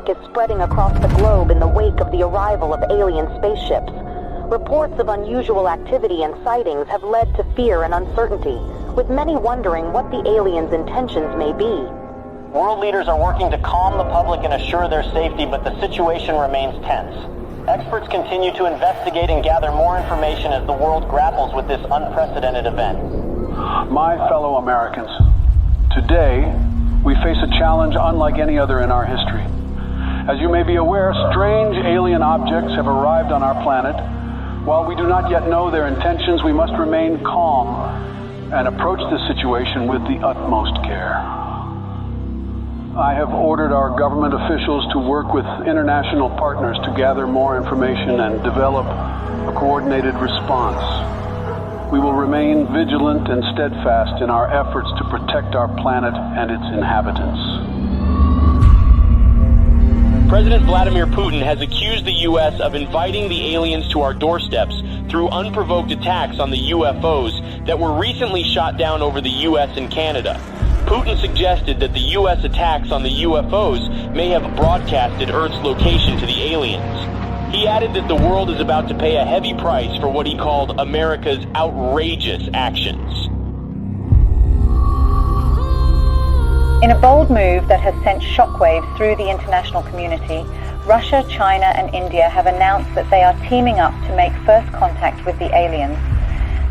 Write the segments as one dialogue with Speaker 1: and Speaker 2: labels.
Speaker 1: panic is spreading across the globe in the wake of the arrival of alien spaceships. Reports of unusual activity and sightings have led to fear and uncertainty, with many wondering what the aliens' intentions may be.
Speaker 2: World leaders are working to calm the public and assure their safety, but the situation remains tense. Experts continue to investigate and gather more information as the world grapples with this unprecedented event.
Speaker 3: My fellow Americans, today we face a challenge unlike any other in our history. As you may be aware, strange alien objects have arrived on our planet. While we do not yet know their intentions, we must remain calm and approach this situation with the utmost care. I have ordered our government officials to work with international partners to gather more information and develop a coordinated response. We will remain vigilant and steadfast in our efforts to protect our planet and its inhabitants.
Speaker 4: President Vladimir Putin has accused the U.S. of inviting the aliens to our doorsteps through unprovoked attacks on the UFOs that were recently shot down over the U.S. and Canada. Putin suggested that the U.S. attacks on the UFOs may have broadcasted Earth's location to the aliens. He added that the world is about to pay a heavy price for what he called America's outrageous actions.
Speaker 5: In a bold move that has sent shockwaves through the international community, Russia, China and India have announced that they are teaming up to make first contact with the aliens.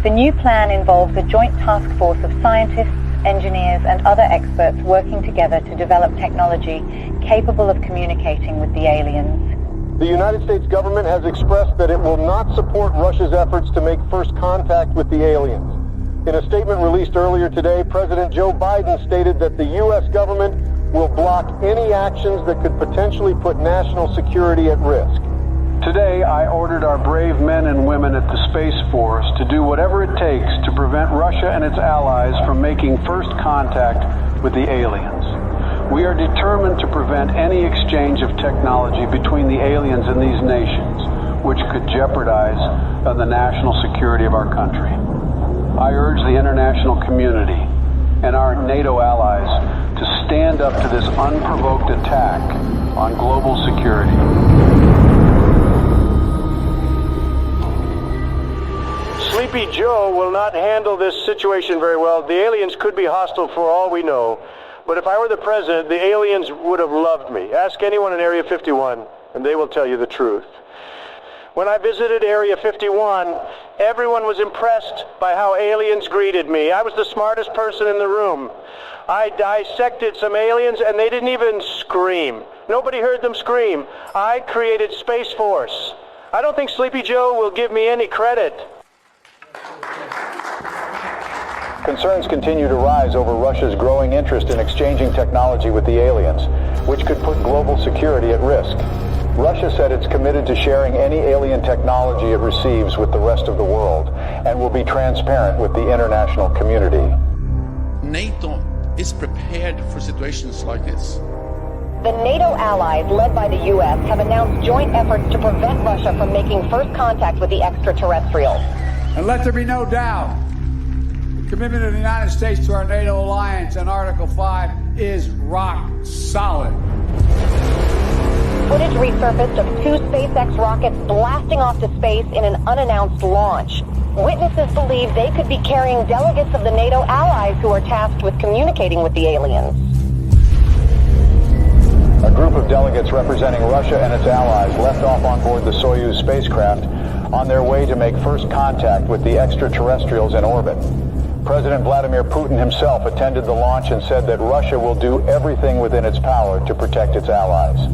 Speaker 5: The new plan involves a joint task force of scientists, engineers and other experts working together to develop technology capable of communicating with the aliens.
Speaker 6: The United States government has expressed that it will not support Russia's efforts to make first contact with the aliens. In a statement released earlier today, President Joe Biden stated that the U.S. government will block any actions that could potentially put national security at risk.
Speaker 3: Today, I ordered our brave men and women at the Space Force to do whatever it takes to prevent Russia and its allies from making first contact with the aliens. We are determined to prevent any exchange of technology between the aliens and these nations, which could jeopardize the national security of our country. I urge the international community and our NATO allies to stand up to this unprovoked attack on global security.
Speaker 7: Sleepy Joe will not handle this situation very well. The aliens could be hostile for all we know. But if I were the president, the aliens would have loved me. Ask anyone in Area 51, and they will tell you the truth. When I visited Area 51, everyone was impressed by how aliens greeted me. I was the smartest person in the room. I dissected some aliens, and they didn't even scream. Nobody heard them scream. I created Space Force. I don't think Sleepy Joe will give me any credit.
Speaker 6: Concerns continue to rise over Russia's growing interest in exchanging technology with the aliens, which could put global security at risk. Russia said it's committed to sharing any alien technology it receives with the rest of the world and will be transparent with the international community.
Speaker 8: NATO is prepared for situations like this.
Speaker 1: The NATO allies, led by the U.S., have announced joint efforts to prevent Russia from making first contact with the extraterrestrials.
Speaker 9: And let there be no doubt, the commitment of the United States to our NATO alliance and Article 5 is rock solid.
Speaker 1: Footage resurfaced of two SpaceX rockets blasting off to space in an unannounced launch. Witnesses believe they could be carrying delegates of the NATO allies who are tasked with communicating with the aliens.
Speaker 6: A group of delegates representing Russia and its allies left off on board the Soyuz spacecraft on their way to make first contact with the extraterrestrials in orbit. President Vladimir Putin himself attended the launch and said that Russia will do everything within its power to protect its allies.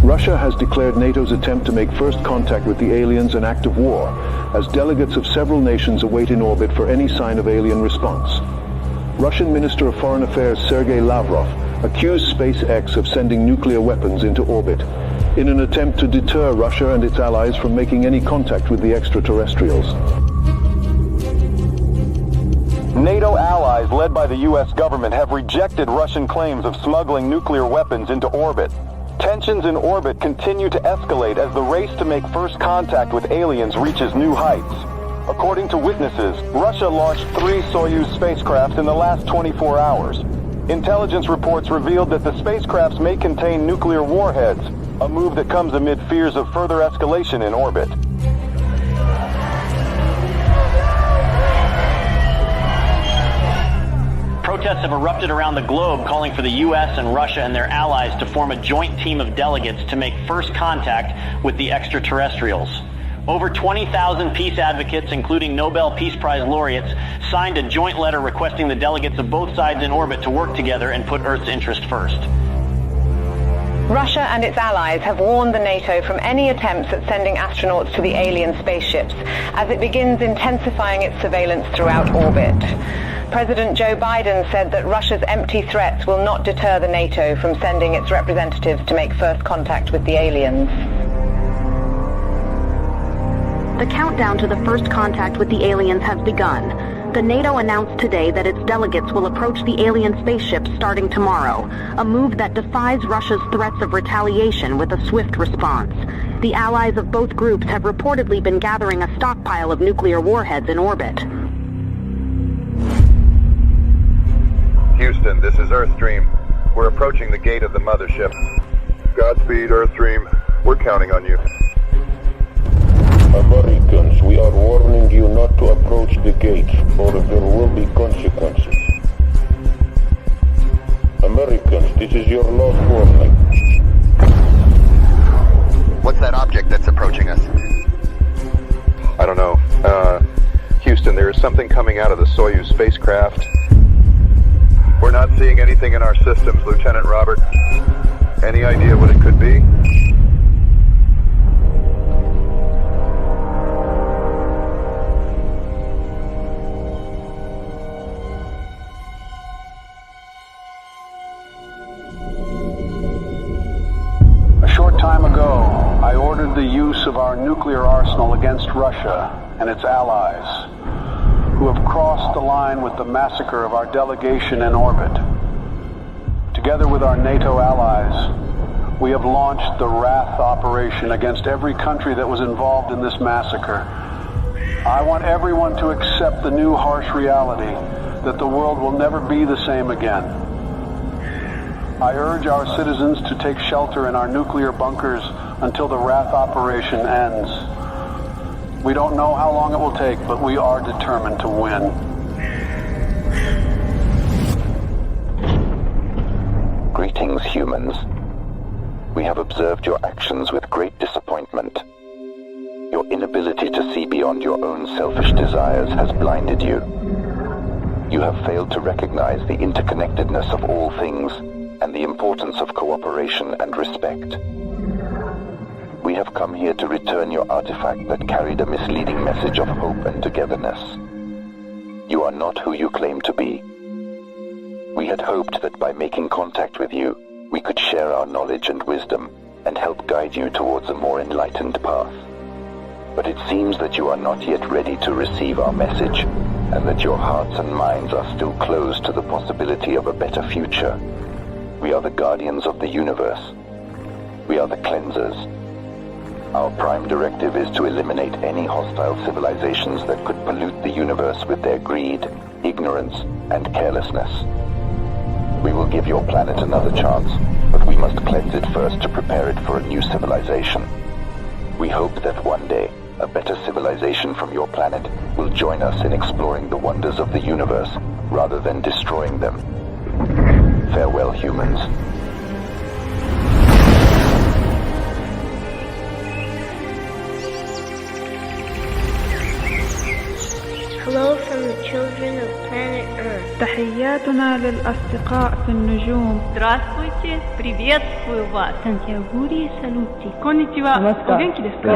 Speaker 10: Russia has declared NATO's attempt to make first contact with the aliens an act of war, as delegates of several nations await in orbit for any sign of alien response. Russian Minister of Foreign Affairs Sergei Lavrov accused SpaceX of sending nuclear weapons into orbit in an attempt to deter Russia and its allies from making any contact with the extraterrestrials.
Speaker 6: NATO allies led by the U.S. government have rejected Russian claims of smuggling nuclear weapons into orbit. Tensions in orbit continue to escalate as the race to make first contact with aliens reaches new heights. According to witnesses, Russia launched 3 Soyuz spacecraft in the last 24 hours. Intelligence reports revealed that the spacecrafts may contain nuclear warheads, a move that comes amid fears of further escalation in orbit.
Speaker 2: Protests have erupted around the globe calling for the U.S. and Russia and their allies to form a joint team of delegates to make first contact with the extraterrestrials. Over 20,000 peace advocates, including Nobel Peace Prize laureates, signed a joint letter requesting the delegates of both sides in orbit to work together and put Earth's interest first.
Speaker 5: Russia and its allies have warned the NATO from any attempts at sending astronauts to the alien spaceships as it begins intensifying its surveillance throughout orbit. President Joe Biden said that Russia's empty threats will not deter the NATO from sending its representatives to make first contact with the aliens.
Speaker 1: The countdown to the first contact with the aliens has begun. The NATO announced today that its delegates will approach the alien spaceships starting tomorrow, a move that defies Russia's threats of retaliation with a swift response. The allies of both groups have reportedly been gathering a stockpile of nuclear warheads in orbit.
Speaker 6: Houston, this is Earthstream. We're approaching the gate of the mothership. Godspeed, Earthstream. We're counting on you.
Speaker 10: Americans, we are warning you not to approach the gates, or there will be consequences. Americans, this is your last warning.
Speaker 6: What's that object that's approaching us? I don't know. Houston, there is something coming out of the Soyuz spacecraft. We're not seeing anything in our systems, Lieutenant Robert. Any idea what it could be? The use of our nuclear arsenal against Russia and its allies, who have crossed the line with the massacre of our delegation in orbit. Together with our NATO allies, we have launched the Wrath operation against every country that was involved in this massacre. I want everyone to accept the new harsh reality that the world will never be the same again. I urge our citizens to take shelter in our nuclear bunkers until the Wrath operation ends. We don't know how long it will take, but we are determined to win.
Speaker 10: Greetings, humans. We have observed your actions with great disappointment. Your inability to see beyond your own selfish desires has blinded you. You have failed to recognize the interconnectedness of all things and the importance of cooperation and respect. We have come here to return your artifact that carried a misleading message of hope and togetherness. You are not who you claim to be. We had hoped that by making contact with you, we could share our knowledge and wisdom and help guide you towards a more enlightened path. But it seems that you are not yet ready to receive our message, and that your hearts and minds are still closed to the possibility of a better future. We are the guardians of the universe. We are the cleansers. Our prime directive is to eliminate any hostile civilizations that could pollute the universe with their greed, ignorance, and carelessness. We will give your planet another chance, but we must cleanse it first to prepare it for a new civilization. We hope that one day, a better civilization from your planet will join us in exploring the wonders of the universe, rather than destroying them. Farewell, humans.
Speaker 11: Hello from the children of planet Earth.
Speaker 12: تحياتنا للأصدقاء في النجوم.
Speaker 13: Здравствуйте, приветствую вас.
Speaker 12: Сантьягури салути.
Speaker 13: Конничева. Генки desu ka?